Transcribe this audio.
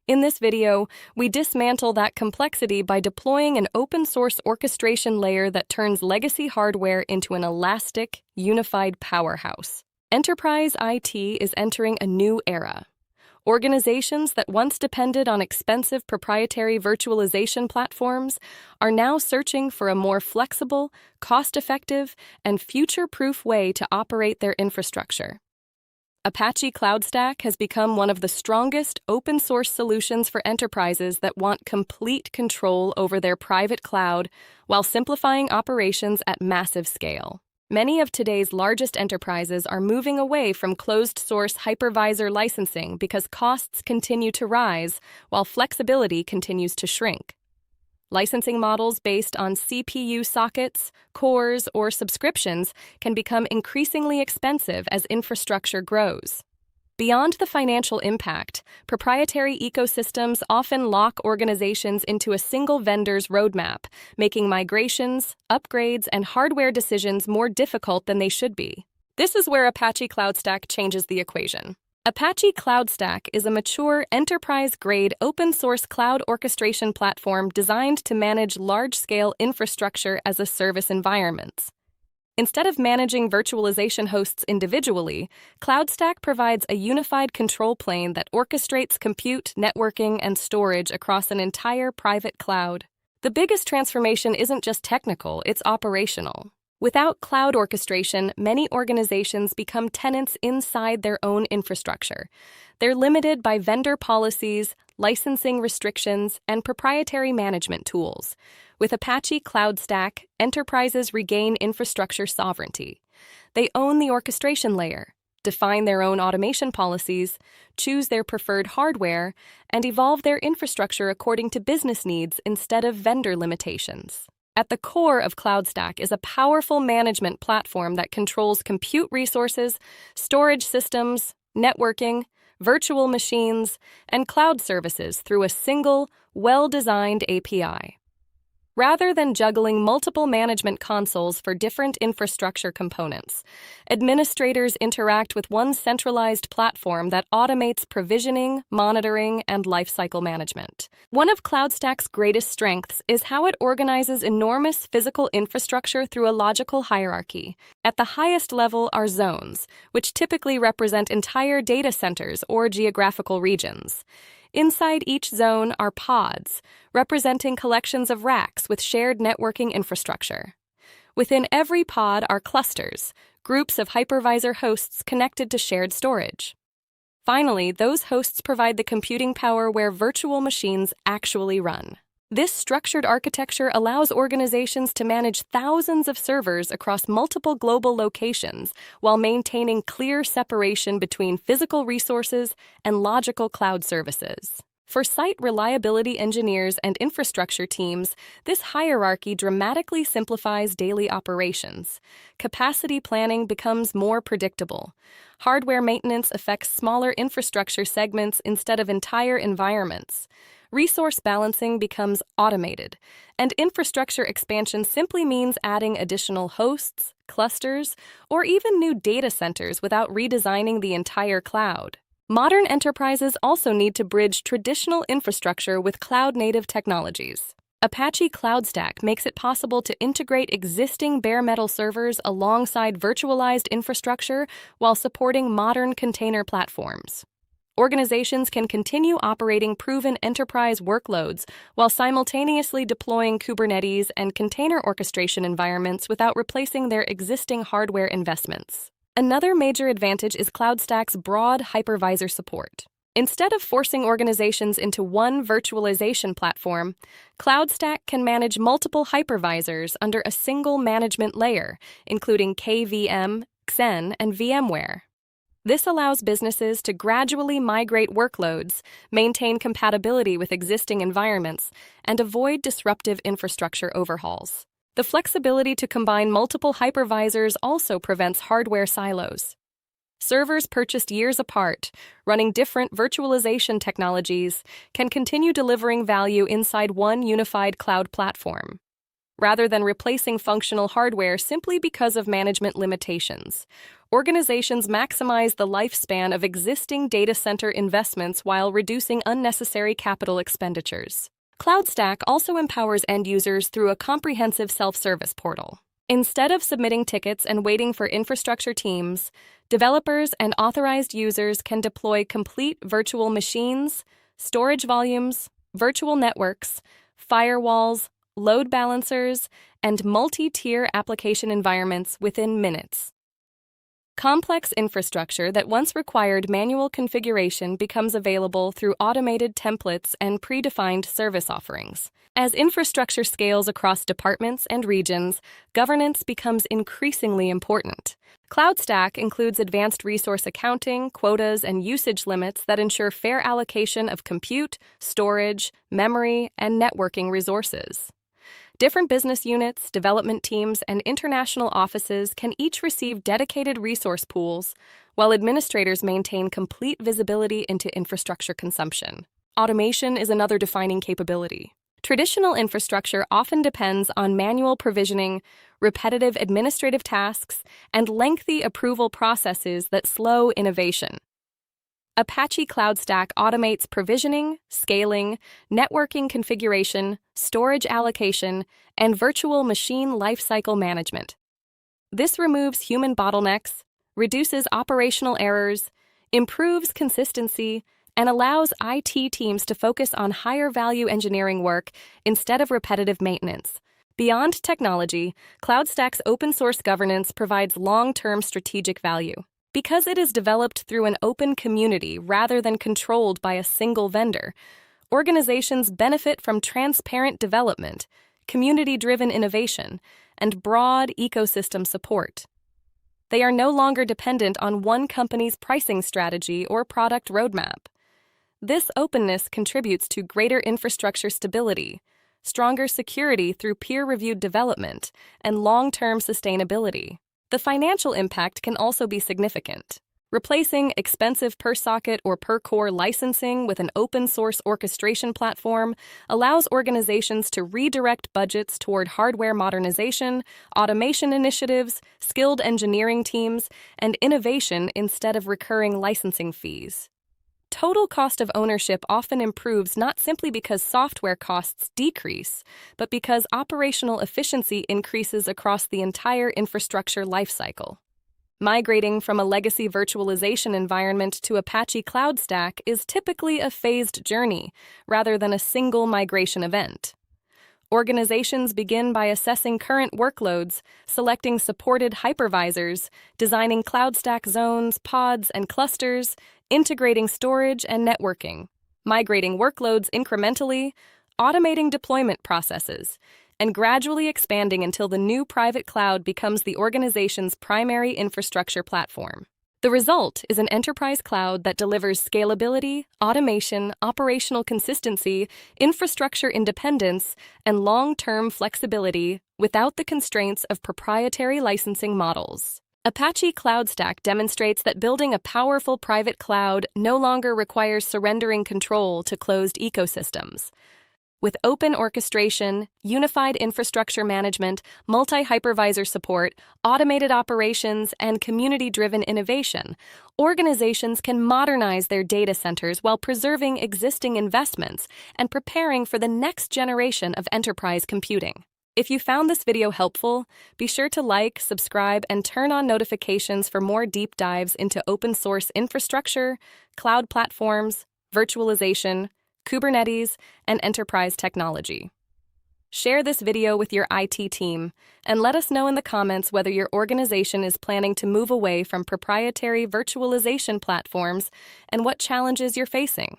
In this video, we dismantle that complexity by deploying an open-source orchestration layer that turns legacy hardware into an elastic, unified powerhouse. Enterprise IT is entering a new era. Organizations that once depended on expensive proprietary virtualization platforms are now searching for a more flexible, cost-effective, and future-proof way to operate their infrastructure. Apache CloudStack has become one of the strongest open-source solutions for enterprises that want complete control over their private cloud while simplifying operations at massive scale. Many of today's largest enterprises are moving away from closed-source hypervisor licensing because costs continue to rise while flexibility continues to shrink. Licensing models based on CPU sockets, cores, or subscriptions can become increasingly expensive as infrastructure grows. Beyond the financial impact, proprietary ecosystems often lock organizations into a single vendor's roadmap, making migrations, upgrades, and hardware decisions more difficult than they should be. This is where Apache CloudStack changes the equation. Apache CloudStack is a mature, enterprise-grade, open-source cloud orchestration platform designed to manage large-scale infrastructure-as-a-service environments. Instead of managing virtualization hosts individually, CloudStack provides a unified control plane that orchestrates compute, networking, and storage across an entire private cloud. The biggest transformation isn't just technical, it's operational. Without cloud orchestration, many organizations become tenants inside their own infrastructure. They're limited by vendor policies, licensing restrictions, and proprietary management tools. With Apache CloudStack, enterprises regain infrastructure sovereignty. They own the orchestration layer, define their own automation policies, choose their preferred hardware, and evolve their infrastructure according to business needs instead of vendor limitations. At the core of CloudStack is a powerful management platform that controls compute resources, storage systems, networking, virtual machines, and cloud services through a single, well-designed API. Rather than juggling multiple management consoles for different infrastructure components, administrators interact with one centralized platform that automates provisioning, monitoring, and lifecycle management. One of CloudStack's greatest strengths is how it organizes enormous physical infrastructure through a logical hierarchy. At the highest level are zones, which typically represent entire data centers or geographical regions. Inside each zone are pods, representing collections of racks with shared networking infrastructure. Within every pod are clusters, groups of hypervisor hosts connected to shared storage. Finally, those hosts provide the computing power where virtual machines actually run. This structured architecture allows organizations to manage thousands of servers across multiple global locations while maintaining clear separation between physical resources and logical cloud services. For site reliability engineers and infrastructure teams, this hierarchy dramatically simplifies daily operations. Capacity planning becomes more predictable. Hardware maintenance affects smaller infrastructure segments instead of entire environments. Resource balancing becomes automated, and infrastructure expansion simply means adding additional hosts, clusters, or even new data centers without redesigning the entire cloud. Modern enterprises also need to bridge traditional infrastructure with cloud-native technologies. Apache CloudStack makes it possible to integrate existing bare metal servers alongside virtualized infrastructure while supporting modern container platforms. Organizations can continue operating proven enterprise workloads while simultaneously deploying Kubernetes and container orchestration environments without replacing their existing hardware investments. Another major advantage is CloudStack's broad hypervisor support. Instead of forcing organizations into one virtualization platform, CloudStack can manage multiple hypervisors under a single management layer, including KVM, Xen, and VMware. This allows businesses to gradually migrate workloads, maintain compatibility with existing environments, and avoid disruptive infrastructure overhauls. The flexibility to combine multiple hypervisors also prevents hardware silos. Servers purchased years apart, running different virtualization technologies, can continue delivering value inside one unified cloud platform. rather than replacing functional hardware simply because of management limitations. organizations maximize the lifespan of existing data center investments while reducing unnecessary capital expenditures. CloudStack also empowers end users through a comprehensive self-service portal. Instead of submitting tickets and waiting for infrastructure teams, developers and authorized users can deploy complete virtual machines, storage volumes, virtual networks, firewalls, load balancers, and multi-tier application environments within minutes. Complex infrastructure that once required manual configuration becomes available through automated templates and predefined service offerings. As infrastructure scales across departments and regions, governance becomes increasingly important. CloudStack includes advanced resource accounting, quotas, and usage limits that ensure fair allocation of compute, storage, memory, and networking resources. Different business units, development teams, and international offices can each receive dedicated resource pools, while administrators maintain complete visibility into infrastructure consumption. Automation is another defining capability. Traditional infrastructure often depends on manual provisioning, repetitive administrative tasks, and lengthy approval processes that slow innovation. Apache CloudStack automates provisioning, scaling, networking configuration, storage allocation, and virtual machine lifecycle management. This removes human bottlenecks, reduces operational errors, improves consistency, and allows IT teams to focus on higher-value engineering work instead of repetitive maintenance. Beyond technology, CloudStack's open-source governance provides long-term strategic value. Because it is developed through an open community rather than controlled by a single vendor, organizations benefit from transparent development, community-driven innovation, and broad ecosystem support. They are no longer dependent on one company's pricing strategy or product roadmap. This openness contributes to greater infrastructure stability, stronger security through peer-reviewed development, and long-term sustainability. The financial impact can also be significant. Replacing expensive per-socket or per-core licensing with an open-source orchestration platform allows organizations to redirect budgets toward hardware modernization, automation initiatives, skilled engineering teams, and innovation instead of recurring licensing fees. Total cost of ownership often improves not simply because software costs decrease, but because operational efficiency increases across the entire infrastructure lifecycle. Migrating from a legacy virtualization environment to Apache CloudStack is typically a phased journey, rather than a single migration event. Organizations begin by assessing current workloads, selecting supported hypervisors, designing CloudStack zones, pods, and clusters, integrating storage and networking, migrating workloads incrementally, automating deployment processes, and gradually expanding until the new private cloud becomes the organization's primary infrastructure platform. The result is an enterprise cloud that delivers scalability, automation, operational consistency, infrastructure independence, and long-term flexibility without the constraints of proprietary licensing models. Apache CloudStack demonstrates that building a powerful private cloud no longer requires surrendering control to closed ecosystems. With open orchestration, unified infrastructure management, multi-hypervisor support, automated operations, and community-driven innovation, organizations can modernize their data centers while preserving existing investments and preparing for the next generation of enterprise computing. If you found this video helpful, be sure to like, subscribe, and turn on notifications for more deep dives into open-source infrastructure, cloud platforms, virtualization, Kubernetes, and enterprise technology. Share this video with your IT team, and let us know in the comments whether your organization is planning to move away from proprietary virtualization platforms and what challenges you're facing.